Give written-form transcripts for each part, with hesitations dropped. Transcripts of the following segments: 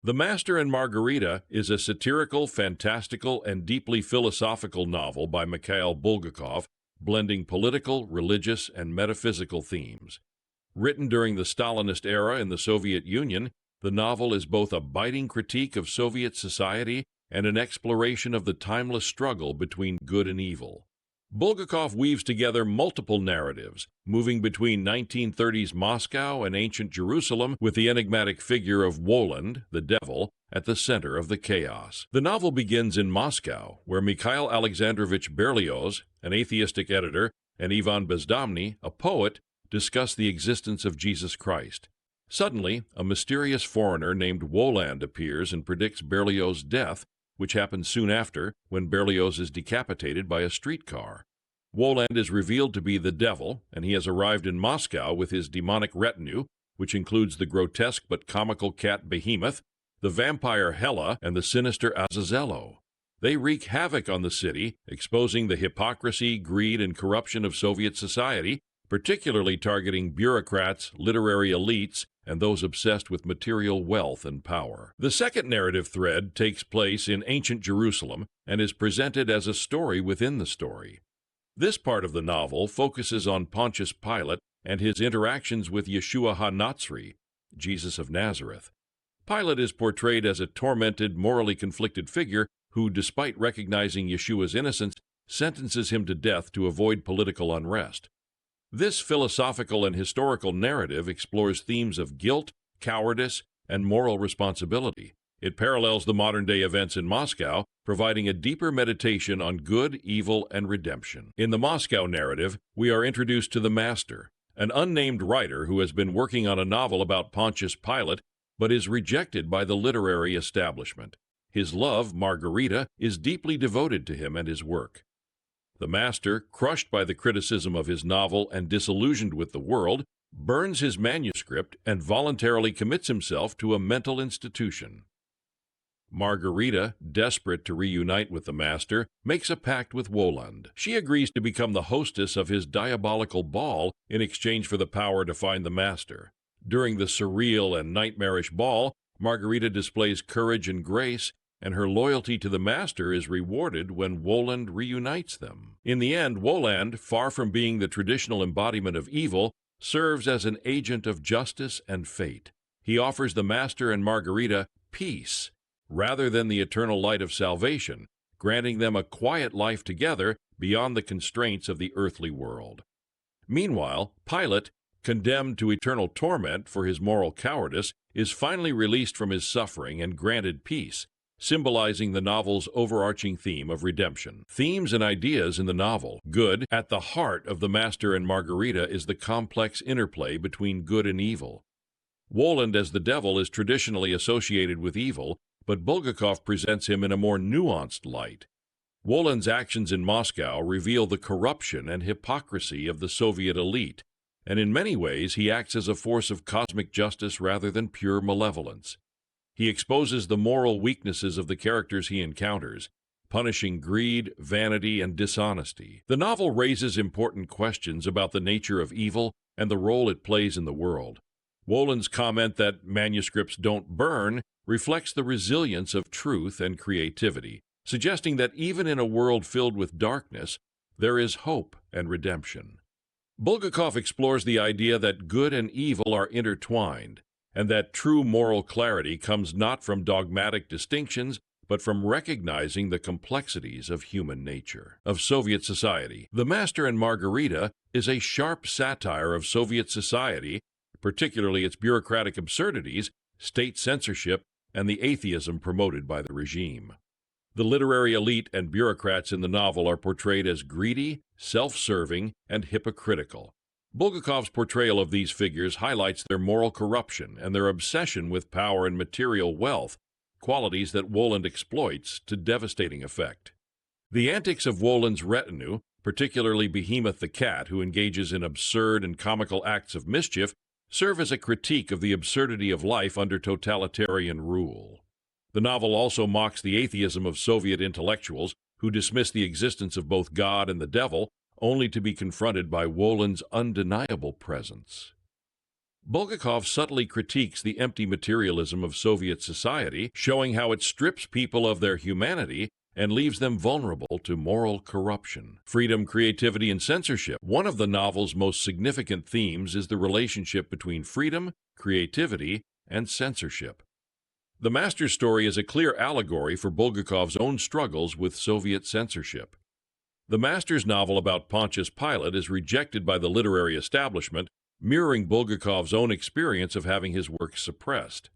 The Master and Margarita is a satirical, fantastical, and deeply philosophical novel by Mikhail Bulgakov, blending political, religious, and metaphysical themes. Written during the Stalinist era in the Soviet Union, the novel is both a biting critique of Soviet society and an exploration of the timeless struggle between good and evil. Bulgakov weaves together multiple narratives, moving between 1930s Moscow and ancient Jerusalem with the enigmatic figure of Woland, the devil, at the center of the chaos. The novel begins in Moscow, where Mikhail Alexandrovich Berlioz, an atheistic editor, and Ivan Bezdomny, a poet, discuss the existence of Jesus Christ. Suddenly, a mysterious foreigner named Woland appears and predicts Berlioz's death, which happens soon after, when Berlioz is decapitated by a streetcar. Woland is revealed to be the devil, and he has arrived in Moscow with his demonic retinue, which includes the grotesque but comical cat Behemoth, the vampire Hela, and the sinister Azazello. They wreak havoc on the city, exposing the hypocrisy, greed, and corruption of Soviet society, particularly targeting bureaucrats, literary elites, and those obsessed with material wealth and power. The second narrative thread takes place in ancient Jerusalem and is presented as a story within the story. This part of the novel focuses on Pontius Pilate and his interactions with Yeshua HaNatzri, Jesus of Nazareth. Pilate is portrayed as a tormented, morally conflicted figure who, despite recognizing Yeshua's innocence, sentences him to death to avoid political unrest. This philosophical and historical narrative explores themes of guilt, cowardice, and moral responsibility. It parallels the modern-day events in Moscow, providing a deeper meditation on good, evil, and redemption. In the Moscow narrative, we are introduced to the Master, an unnamed writer who has been working on a novel about Pontius Pilate, but is rejected by the literary establishment. His love, Margarita, is deeply devoted to him and his work. The Master, crushed by the criticism of his novel and disillusioned with the world, burns his manuscript and voluntarily commits himself to a mental institution. Margarita, desperate to reunite with the Master, makes a pact with Woland. She agrees to become the hostess of his diabolical ball in exchange for the power to find the Master. During the surreal and nightmarish ball, Margarita displays courage and grace, and her loyalty to the Master is rewarded when Woland reunites them. In the end, Woland, far from being the traditional embodiment of evil, serves as an agent of justice and fate. He offers the Master and Margarita peace, rather than the eternal light of salvation, granting them a quiet life together beyond the constraints of the earthly world. Meanwhile, Pilate, condemned to eternal torment for his moral cowardice, is finally released from his suffering and granted peace, symbolizing the novel's overarching theme of redemption. Themes and ideas in the novel. Good. At the heart of The Master and Margarita is the complex interplay between good and evil. Woland as the devil is traditionally associated with evil, but Bulgakov presents him in a more nuanced light. Woland's actions in Moscow reveal the corruption and hypocrisy of the Soviet elite, and in many ways he acts as a force of cosmic justice rather than pure malevolence. He exposes the moral weaknesses of the characters he encounters, punishing greed, vanity, and dishonesty. The novel raises important questions about the nature of evil and the role it plays in the world. Woland's comment that manuscripts don't burn reflects the resilience of truth and creativity, suggesting that even in a world filled with darkness, there is hope and redemption. Bulgakov explores the idea that good and evil are intertwined, and that true moral clarity comes not from dogmatic distinctions, but from recognizing the complexities of human nature. Of Soviet society, The Master and Margarita is a sharp satire of Soviet society, particularly its bureaucratic absurdities, state censorship, and the atheism promoted by the regime. The literary elite and bureaucrats in the novel are portrayed as greedy, self-serving, and hypocritical. Bulgakov's portrayal of these figures highlights their moral corruption and their obsession with power and material wealth, qualities that Woland exploits to devastating effect. The antics of Woland's retinue, particularly Behemoth the cat, who engages in absurd and comical acts of mischief, serve as a critique of the absurdity of life under totalitarian rule. The novel also mocks the atheism of Soviet intellectuals who dismiss the existence of both God and the devil, only to be confronted by Woland's undeniable presence. Bulgakov subtly critiques the empty materialism of Soviet society, showing how it strips people of their humanity and leaves them vulnerable to moral corruption. Freedom, creativity, and censorship. One of the novel's most significant themes is the relationship between freedom, creativity, and censorship. The Master's story is a clear allegory for Bulgakov's own struggles with Soviet censorship. The Master's novel about Pontius Pilate is rejected by the literary establishment, mirroring Bulgakov's own experience of having his work suppressed.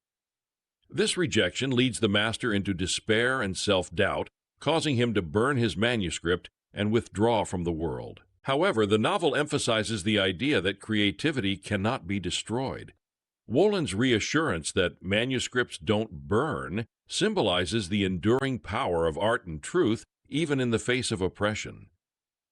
This rejection leads the Master into despair and self-doubt, causing him to burn his manuscript and withdraw from the world. However, the novel emphasizes the idea that creativity cannot be destroyed. Wolin's reassurance that manuscripts don't burn symbolizes the enduring power of art and truth, even in the face of oppression.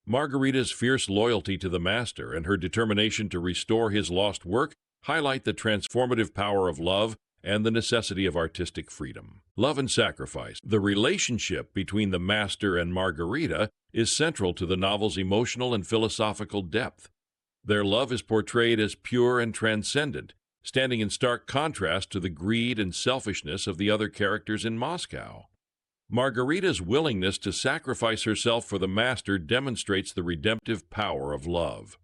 Margarita's fierce loyalty to the Master and her determination to restore his lost work highlight the transformative power of love and the necessity of artistic freedom. Love and sacrifice. The relationship between the Master and Margarita is central to the novel's emotional and philosophical depth. Their love is portrayed as pure and transcendent, standing in stark contrast to the greed and selfishness of the other characters in Moscow. Margarita's willingness to sacrifice herself for the Master demonstrates the redemptive power of love.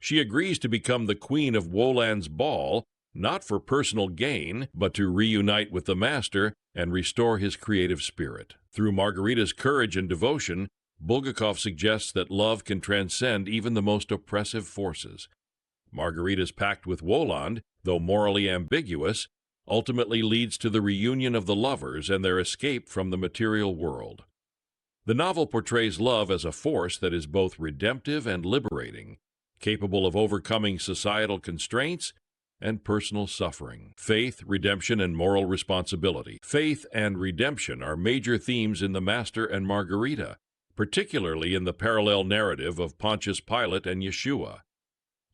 She agrees to become the queen of Wolan's ball, not for personal gain, but to reunite with the Master and restore his creative spirit. Through Margarita's courage and devotion, Bulgakov suggests that love can transcend even the most oppressive forces. Margarita's pact with Woland, though morally ambiguous, ultimately leads to the reunion of the lovers and their escape from the material world. The novel portrays love as a force that is both redemptive and liberating, capable of overcoming societal constraints and personal suffering. Faith, redemption, and moral responsibility. Faith and redemption are major themes in The Master and Margarita, particularly in the parallel narrative of Pontius Pilate and Yeshua.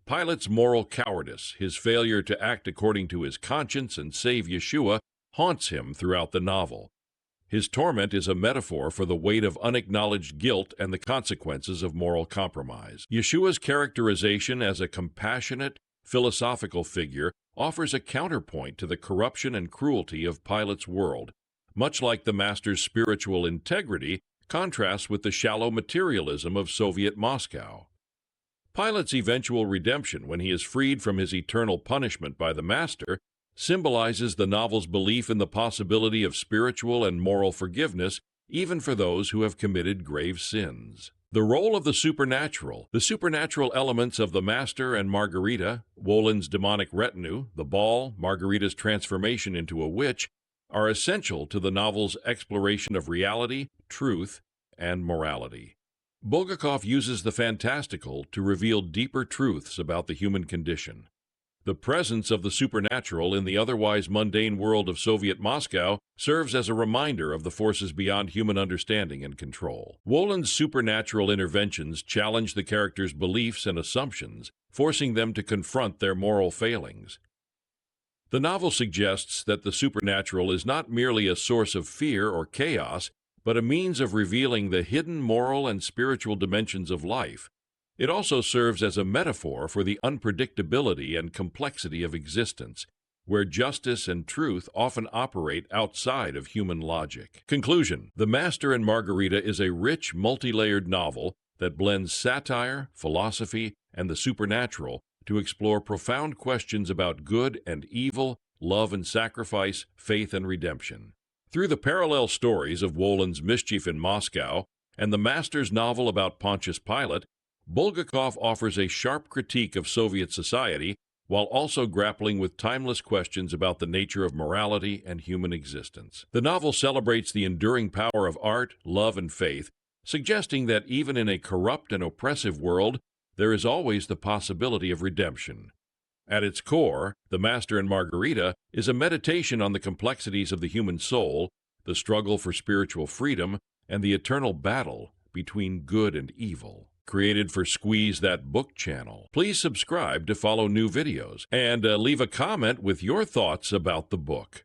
Pilate's moral cowardice, his failure to act according to his conscience and save Yeshua, haunts him throughout the novel. His torment is a metaphor for the weight of unacknowledged guilt and the consequences of moral compromise. Yeshua's characterization as a compassionate, philosophical figure offers a counterpoint to the corruption and cruelty of Pilate's world, much like the Master's spiritual integrity contrasts with the shallow materialism of Soviet Moscow. Pilate's eventual redemption, when he is freed from his eternal punishment by the Master, symbolizes the novel's belief in the possibility of spiritual and moral forgiveness, even for those who have committed grave sins. The role of the supernatural elements of The Master and Margarita, Wolin's demonic retinue, the ball, Margarita's transformation into a witch, are essential to the novel's exploration of reality, truth, and morality. Bulgakov uses the fantastical to reveal deeper truths about the human condition. The presence of the supernatural in the otherwise mundane world of Soviet Moscow serves as a reminder of the forces beyond human understanding and control. Wolin's supernatural interventions challenge the characters' beliefs and assumptions, forcing them to confront their moral failings. The novel suggests that the supernatural is not merely a source of fear or chaos, but a means of revealing the hidden moral and spiritual dimensions of life. It also serves as a metaphor for the unpredictability and complexity of existence, where justice and truth often operate outside of human logic. Conclusion: The Master and Margarita is a rich, multi-layered novel that blends satire, philosophy, and the supernatural to explore profound questions about good and evil, love and sacrifice, faith and redemption. Through the parallel stories of Wolin's mischief in Moscow and the Master's novel about Pontius Pilate, Bulgakov offers a sharp critique of Soviet society while also grappling with timeless questions about the nature of morality and human existence. The novel celebrates the enduring power of art, love, and faith, suggesting that even in a corrupt and oppressive world, there is always the possibility of redemption. At its core, The Master and Margarita is a meditation on the complexities of the human soul, the struggle for spiritual freedom, and the eternal battle between good and evil. Created for Squeeze That Book channel. Please subscribe to follow new videos and leave a comment with your thoughts about the book.